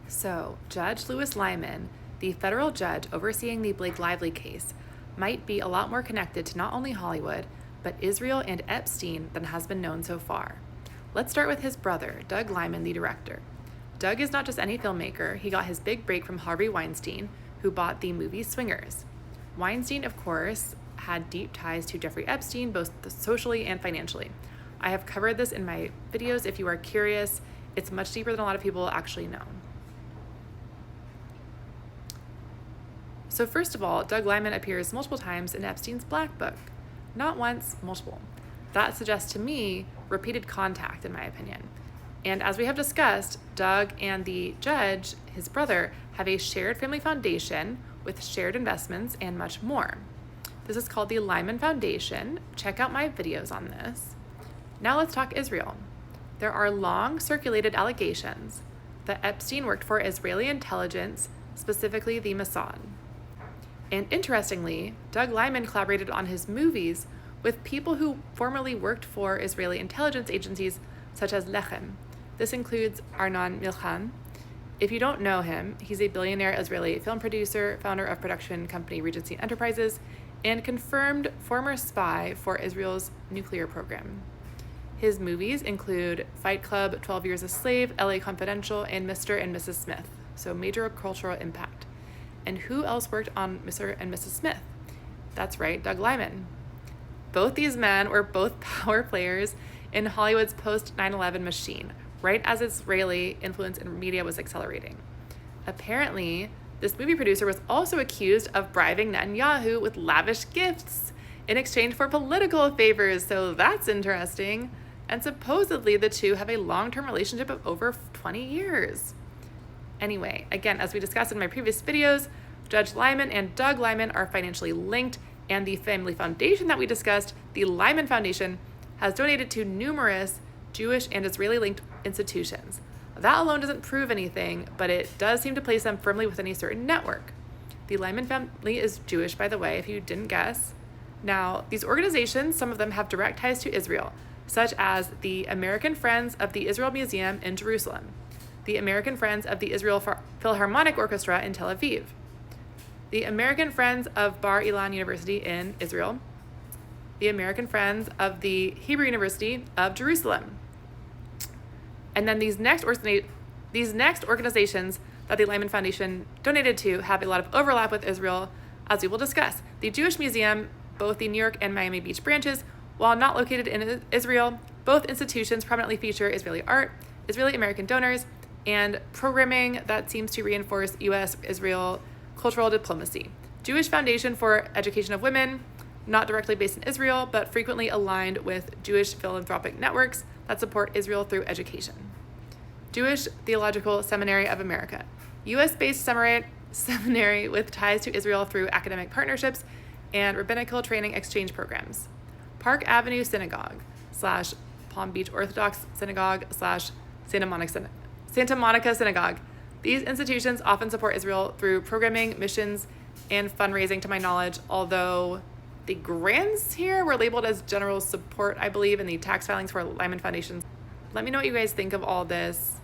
So, Judge Lewis Lyman, the federal judge overseeing the Blake Lively case, might be a lot more connected to not only Hollywood, but Israel and Epstein than has been known so far. Let's start with his brother, Doug Lyman, the director. Doug is not just any filmmaker, he got his big break from Harvey Weinstein, who bought the movie Swingers. Weinstein, of course, had deep ties to Jeffrey Epstein, both socially and financially. I have covered this in my videos if you are curious. It's much deeper than a lot of people actually know. So first of all, Doug Lyman appears multiple times in Epstein's Black Book. Not once, multiple. That suggests to me repeated contact, in my opinion. And as we have discussed, Doug and the judge, his brother, have a shared family foundation with shared investments and much more. This is called the Lyman Foundation. Check out my videos on this. Now let's talk Israel. There are long circulated allegations that Epstein worked for Israeli intelligence, specifically the Mossad. And interestingly, Doug Lyman collaborated on his movies with people who formerly worked for Israeli intelligence agencies such as Lechem. This includes Arnon Milchan. If you don't know him, he's a billionaire Israeli film producer, founder of production company Regency Enterprises, and confirmed former spy for Israel's nuclear program. His movies include Fight Club, 12 Years a Slave, LA Confidential, and Mr. and Mrs. Smith, so major cultural impact. And who else worked on Mr. and Mrs. Smith? That's right, Doug Lyman. Both these men were both power players in Hollywood's post-9/11 machine, right as Israeli influence in media was accelerating. Apparently, this movie producer was also accused of bribing Netanyahu with lavish gifts in exchange for political favors, so that's interesting. And supposedly the two have a long-term relationship of over 20 years. Anyway, again, as we discussed in my previous videos, Judge Lyman and Doug Lyman are financially linked, and the family foundation that we discussed, the Lyman Foundation, has donated to numerous Jewish and Israeli-linked institutions. That alone doesn't prove anything, but it does seem to place them firmly within a certain network. The Lyman family is Jewish, by the way, if you didn't guess. Now, these organizations, some of them have direct ties to Israel, such as the American Friends of the Israel Museum in Jerusalem, the American Friends of the Israel Philharmonic Orchestra in Tel Aviv, the American Friends of Bar Ilan University in Israel, the American Friends of the Hebrew University of Jerusalem. And then these next organizations that the Lyman Foundation donated to have a lot of overlap with Israel, as we will discuss. The Jewish Museum, both the New York and Miami Beach branches, while not located in Israel, both institutions prominently feature Israeli art, Israeli American donors, and programming that seems to reinforce U.S.-Israel cultural diplomacy. Jewish Foundation for Education of Women, not directly based in Israel, but frequently aligned with Jewish philanthropic networks that support Israel through education. Jewish Theological Seminary of America, U.S.-based seminary with ties to Israel through academic partnerships and rabbinical training exchange programs. Park Avenue Synagogue / Palm Beach Orthodox Synagogue / Santa Monica Synagogue. These institutions often support Israel through programming, missions, and fundraising, to my knowledge, although the grants here were labeled as general support, I believe, in the tax filings for Lyman Foundations. Let me know what you guys think of all this.